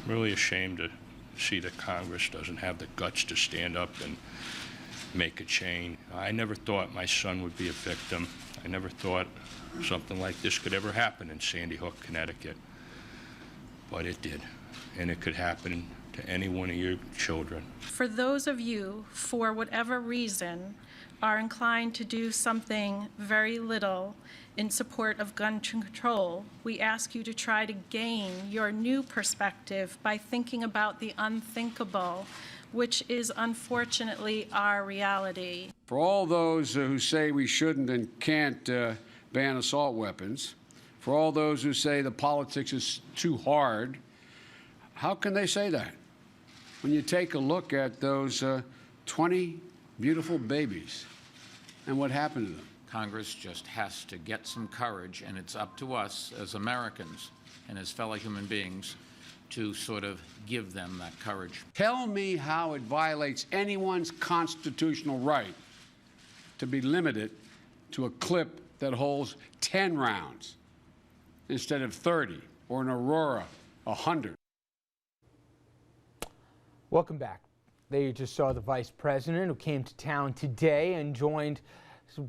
really ashamed to see that Congress doesn't have the guts to stand up and make a change. I never thought my son would be a victim. I never thought something like this could ever happen in Sandy Hook, Connecticut. But it did, and it could happen to any one of your children. For those of you, for whatever reason, are inclined to do something very little in support of gun control, we ask you to try to gain your new perspective by thinking about the unthinkable, which is unfortunately our reality. For all those who say we shouldn't and can't ban assault weapons, for all those who say the politics is too hard, how can they say that when you take a look at those 20 beautiful babies and what happened to them? Congress just has to get some courage, and it's up to us as Americans and as fellow human beings to sort of give them that courage. Tell me how it violates anyone's constitutional right to be limited to a clip that holds 10 rounds instead of 30, or an Aurora, 100. Welcome back. There you just saw the vice president who came to town today and joined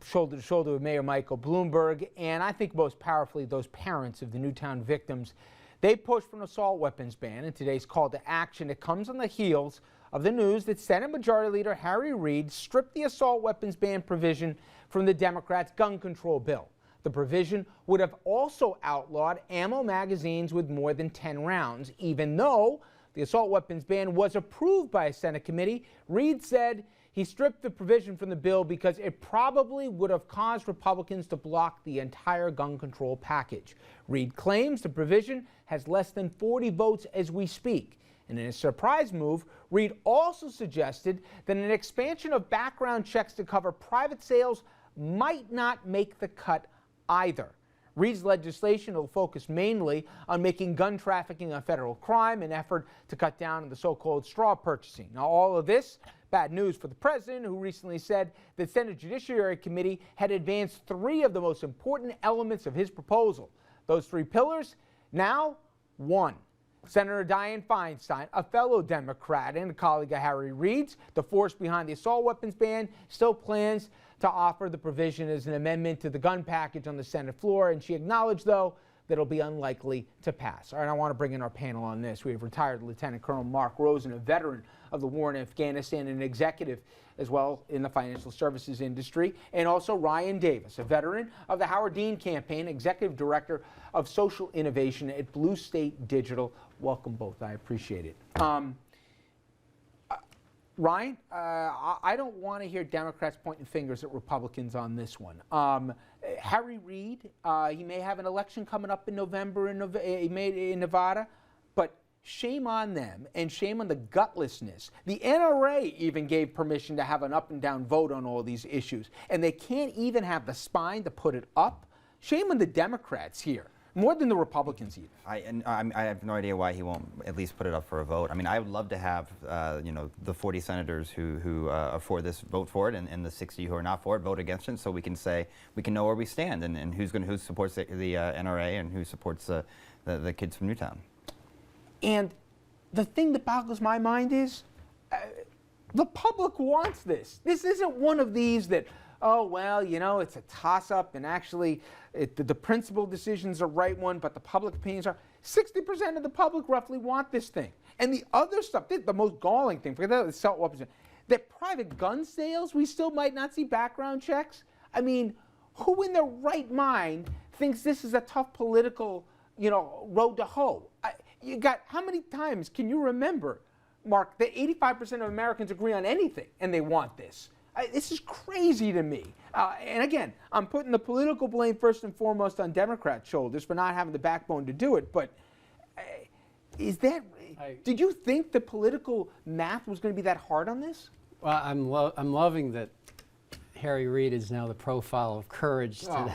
shoulder to shoulder with Mayor Michael Bloomberg, and I think most powerfully those parents of the Newtown victims. They pushed for an assault weapons ban, and today's call to action, it comes on the heels of the news that Senate Majority Leader Harry Reid stripped the assault weapons ban provision from the Democrats' gun control bill. The provision would have also outlawed ammo magazines with more than 10 rounds. Even though the assault weapons ban was approved by a Senate committee, Reid said he stripped the provision from the bill because it probably would have caused Republicans to block the entire gun control package. Reid claims the provision has less than 40 votes as we speak. And in a surprise move, Reid also suggested that an expansion of background checks to cover private sales might not make the cut either. Reid's legislation will focus mainly on making gun trafficking a federal crime, an effort to cut down on the so-called straw purchasing. Now, all of this, bad news for the president, who recently said the Senate Judiciary Committee had advanced 3 of the most important elements of his proposal. Those 3 pillars, now 1. Senator Dianne Feinstein, a fellow Democrat and a colleague of Harry Reid's, the force behind the assault weapons ban, still plans to offer the provision as an amendment to the gun package on the Senate floor, and she acknowledged, though, that it'll be unlikely to pass. All right, I want to bring in our panel on this. We have retired Lieutenant Colonel Mark Rosen, a veteran of the war in Afghanistan and an executive as well in the financial services industry, and also Ryan Davis, a veteran of the Howard Dean campaign, executive director of social innovation at Blue State Digital. Welcome both. I appreciate it. Ryan, I don't want to hear Democrats pointing fingers at Republicans on this one. Harry Reid, he may have an election coming up in November in Nevada, but shame on them and shame on the gutlessness. The NRA even gave permission to have an up and down vote on all these issues, and they can't even have the spine to put it up. Shame on the Democrats here. More than the Republicans even. I have no idea why he won't at least put it up for a vote. I mean, I would love to have, the 40 senators who are for this vote for it, and the 60 who are not for it vote against it, so we can say, we can know where we stand and who supports the NRA and who supports the kids from Newtown. And the thing that boggles my mind is the public wants this. This isn't one of these that, oh, well, it's a toss-up, and actually the principal decision's a right one, but the public opinions are. 60% of the public roughly want this thing. And the other stuff, the most galling thing, forget the assault weapons, that private gun sales, we still might not see background checks. I mean, who in their right mind thinks this is a tough political, road to hoe? You got, how many times can you remember, Mark, that 85% of Americans agree on anything, and they want this? This is crazy to me. And again, I'm putting the political blame first and foremost on Democrats' shoulders for not having the backbone to do it. But did you think the political math was going to be that hard on this? Well, I'm loving that Harry Reid is now the profile of courage. Look,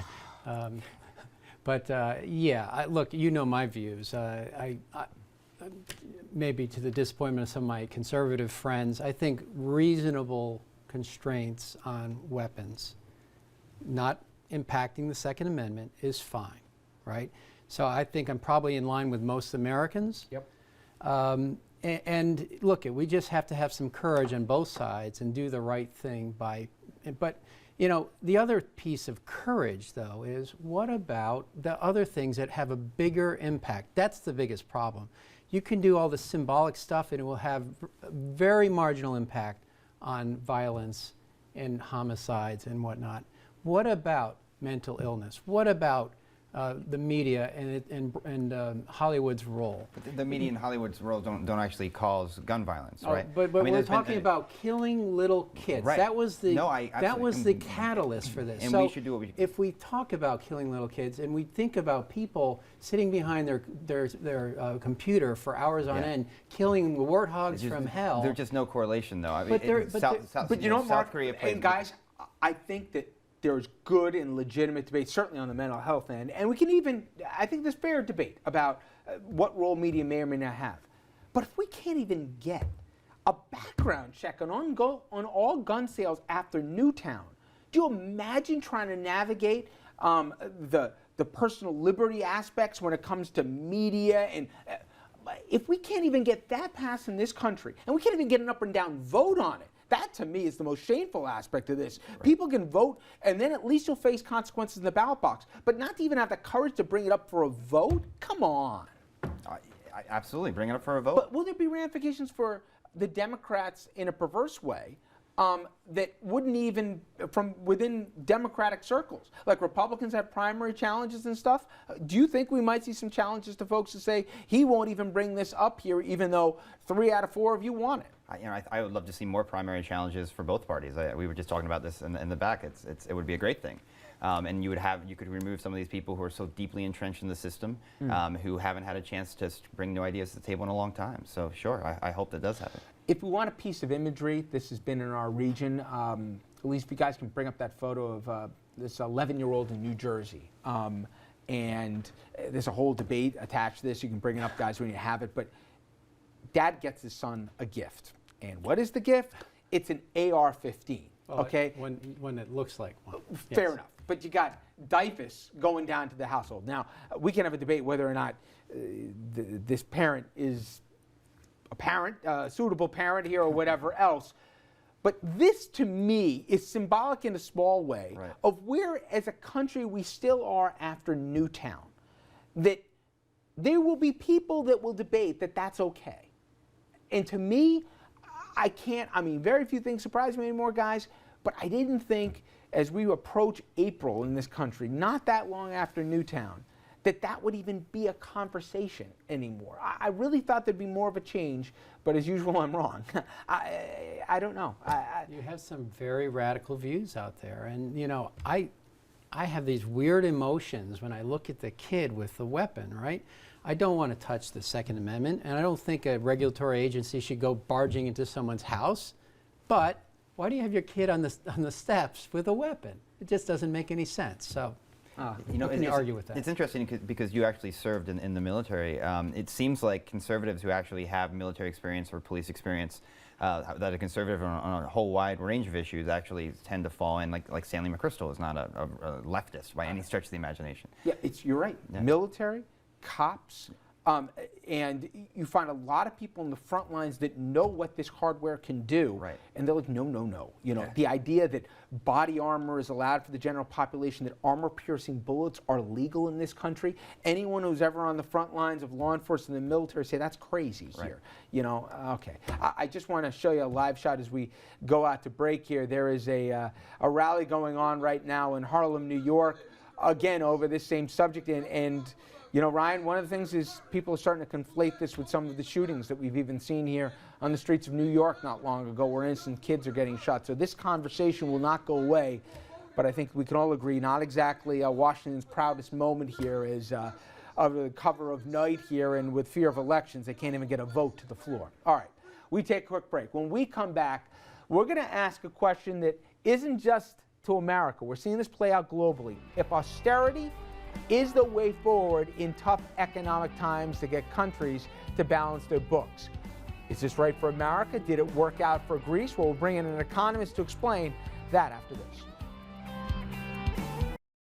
my views. Maybe to the disappointment of some of my conservative friends, I think reasonable constraints on weapons not impacting the Second Amendment is fine, right? So I think I'm probably in line with most Americans. Yep. And look, we just have to have some courage on both sides and do the right thing but you know, the other piece of courage, though, is what about the other things that have a bigger impact? That's the biggest problem. You can do all the symbolic stuff and it will have very marginal impact on violence and homicides and whatnot. What about mental illness? What about the media and Hollywood's role? But the media and Hollywood's role don't actually cause gun violence, right? But I mean, we're talking about killing little kids. Right. That was the No, I that was the absolutely- catalyst for this. And so we should do what we. if we talk about killing little kids and we think about people sitting behind their computer for hours on Yeah. end, killing warthogs There's from hell. There's just no correlation, though. I mean, But there- it- but South, there- South, But you know what, South Mark? Korea plays. And guys, I think that there's good and legitimate debate, certainly on the mental health end, and we can even, I think there's fair debate about what role media may or may not have. But if we can't even get a background check on all gun sales after Newtown, do you imagine trying to navigate the personal liberty aspects when it comes to media and if we can't even get that passed in this country, and we can't even get an up and down vote on it, that to me is the most shameful aspect of this. Right. People can vote, and then at least you'll face consequences in the ballot box. But not to even have the courage to bring it up for a vote? Come on. I absolutely bring it up for a vote. But will there be ramifications for the Democrats in a perverse way that wouldn't even, from within Democratic circles? Like Republicans have primary challenges and stuff. Do you think we might see some challenges to folks who say he won't even bring this up here, even though 3 out of 4 of you want it? I would love to see more primary challenges for both parties. We were just talking about this in the back. It would be a great thing. And you could remove some of these people who are so deeply entrenched in the system, who haven't had a chance to bring new ideas to the table in a long time. So sure, I hope that does happen. If we want a piece of imagery, this has been in our region. At least if you guys can bring up that photo of this 11-year-old in New Jersey. And there's a whole debate attached to this. You can bring it up, guys, when you have it. But Dad gets his son a gift. And what is the gift? It's an AR-15. Well, okay? When it looks like one. Fair Yes. enough. But you got DIFUS going down to the household. Now, we can have a debate whether or not this parent is a parent, suitable parent here or whatever else. But this, to me, is symbolic in a small way of where, as a country, we still are after Newtown. That there will be people that will debate that that's okay. And to me, very few things surprise me anymore, guys, but I didn't think as we approach April in this country, not that long after Newtown, that would even be a conversation anymore. I really thought there'd be more of a change, but as usual, I'm wrong. I don't know. You have some very radical views out there, and you know, I have these weird emotions when I look at the kid with the weapon, right? I don't want to touch the Second Amendment, and I don't think a regulatory agency should go barging into someone's house, but why do you have your kid on the steps with a weapon? It just doesn't make any sense. So, you know, can you argue with that? It's interesting because you actually served in the military. It seems like conservatives who actually have military experience or police experience, that are conservative on a whole wide range of issues, actually tend to fall in. Like Stanley McChrystal is not a leftist by any stretch of the imagination. Yeah, you're right. Yeah. Military, cops, and you find a lot of people in the front lines that know what this hardware can do, and they're like, no, no, no. You know, the idea that body armor is allowed for the general population, that armor-piercing bullets are legal in this country. Anyone who's ever on the front lines of law enforcement and the military say that's crazy here. You know, okay. I just want to show you a live shot as we go out to break here. There is a rally going on right now in Harlem, New York, again over this same subject, and you know, Ryan, one of the things is people are starting to conflate this with some of the shootings that we've even seen here on the streets of New York not long ago, where innocent kids are getting shot. So this conversation will not go away, but I think we can all agree, not exactly Washington's proudest moment here is of the cover of night here, and with fear of elections, they can't even get a vote to the floor. All right, we take a quick break. When we come back, we're going to ask a question that isn't just to America. We're seeing this play out globally. If austerity is the way forward in tough economic times to get countries to balance their books. Is this right for America? Did it work out for Greece? Well, we'll bring in an economist to explain that after this.